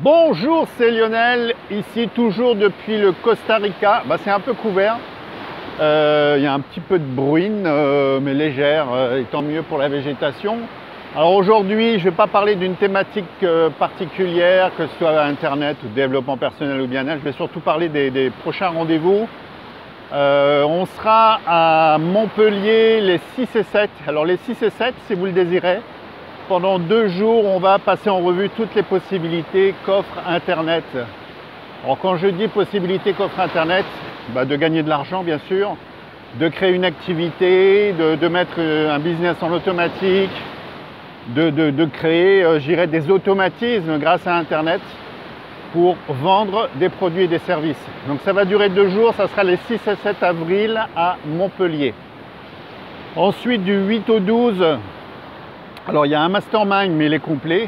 Bonjour, c'est Lionel, ici toujours depuis le Costa Rica. C'est un peu couvert, il y a un petit peu de bruine, mais légère, et tant mieux pour la végétation. Alors aujourd'hui, je ne vais pas parler d'une thématique particulière, que ce soit Internet ou développement personnel ou bien-être. Je vais surtout parler des prochains rendez-vous. On sera à Montpellier les 6 et 7. Alors les 6 et 7, si vous le désirez, pendant 2 jours, on va passer en revue toutes les possibilités qu'offre Internet. Alors quand je dis possibilités qu'offre Internet, de gagner de l'argent bien sûr, de créer une activité, de mettre un business en automatique, de créer, je dirais, des automatismes grâce à Internet pour vendre des produits et des services. Donc ça va durer 2 jours, ça sera les 6 et 7 avril à Montpellier. Ensuite du 8 au 12, alors il y a un mastermind mais il est complet.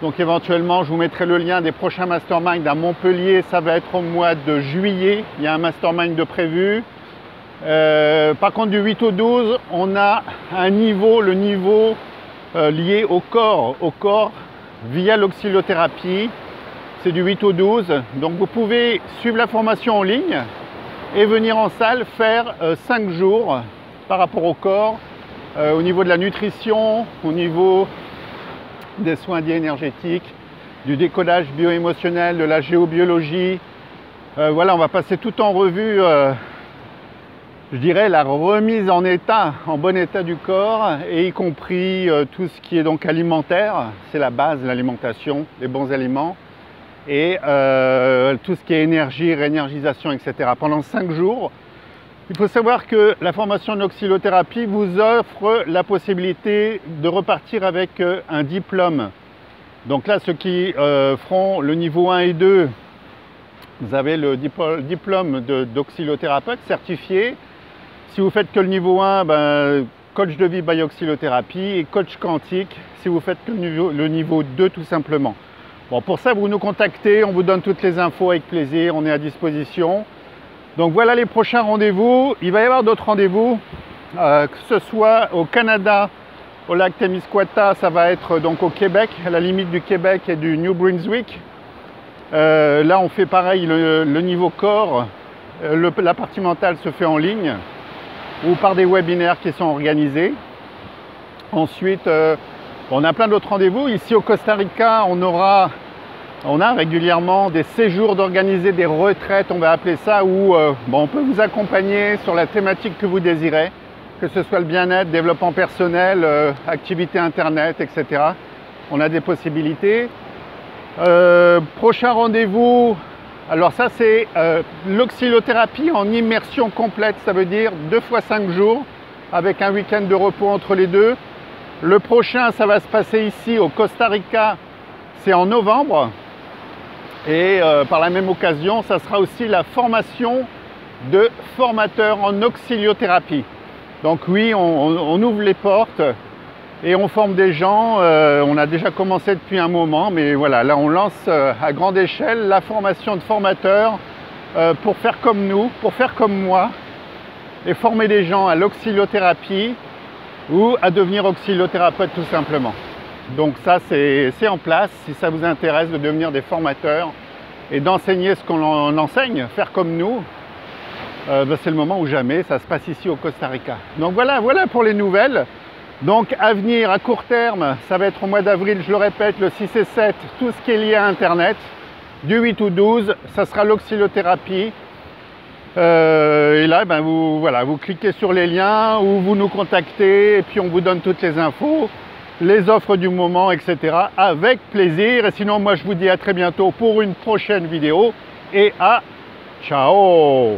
Donc éventuellement je vous mettrai le lien des prochains masterminds à Montpellier, ça va être au mois de juillet, il y a un mastermind de prévu. Par contre du 8 au 12, on a un niveau, le niveau lié au corps via l'oscillothérapie. C'est du 8 au 12, donc vous pouvez suivre la formation en ligne et venir en salle faire 5 jours par rapport au corps, au niveau de la nutrition, au niveau des soins dits énergétiques, du décodage bio-émotionnel, de la géobiologie. Voilà, on va passer tout en revue, je dirais la remise en état, en bon état du corps, et y compris tout ce qui est donc alimentaire, c'est la base, l'alimentation, les bons aliments, et tout ce qui est énergie, réénergisation, etc. Pendant 5 jours, il faut savoir que la formation en oscillothérapie vous offre la possibilité de repartir avec un diplôme. Donc là, ceux qui feront le niveau 1 et 2, vous avez le diplôme d'oscillothérapeute certifié. Si vous faites que le niveau 1, coach de vie by oscillothérapie, et coach quantique si vous faites que le niveau 2 tout simplement. Bon, pour ça, vous nous contactez, on vous donne toutes les infos avec plaisir, on est à disposition. Donc voilà les prochains rendez-vous. Il va y avoir d'autres rendez-vous, que ce soit au Canada, au lac Témiscouata, ça va être donc au Québec, à la limite du Québec et du New Brunswick. Là, on fait pareil, le niveau corps, la partie mentale se fait en ligne ou par des webinaires qui sont organisés. Ensuite, on a plein d'autres rendez-vous. Ici au Costa Rica, on a régulièrement des séjours d'organiser des retraites, on va appeler ça, où on peut vous accompagner sur la thématique que vous désirez, que ce soit le bien-être, développement personnel, activité internet, etc. On a des possibilités. Prochain rendez-vous, alors ça c'est l'oscillothérapie en immersion complète, ça veut dire 2 fois 5 jours, avec un week-end de repos entre les deux. Le prochain, ça va se passer ici au Costa Rica, c'est en novembre. Et par la même occasion, ça sera aussi la formation de formateurs en oscillothérapie. Donc oui, on ouvre les portes et on forme des gens. On a déjà commencé depuis un moment, mais voilà, là on lance à grande échelle la formation de formateurs pour faire comme nous, pour faire comme moi, et former des gens à l'oscillothérapie ou à devenir oscillothérapeute tout simplement. Donc ça c'est en place, si ça vous intéresse de devenir des formateurs et d'enseigner ce qu'on enseigne, faire comme nous, c'est le moment ou jamais, ça se passe ici au Costa Rica. Donc voilà pour les nouvelles. Donc à venir à court terme, ça va être au mois d'avril, je le répète, le 6 et 7, tout ce qui est lié à Internet. Du 8 au 12, ça sera l'oscillothérapie. Et là, vous cliquez sur les liens ou vous nous contactez et puis on vous donne toutes les infos, les offres du moment, etc. avec plaisir. Et sinon, moi, je vous dis à très bientôt pour une prochaine vidéo et à ciao!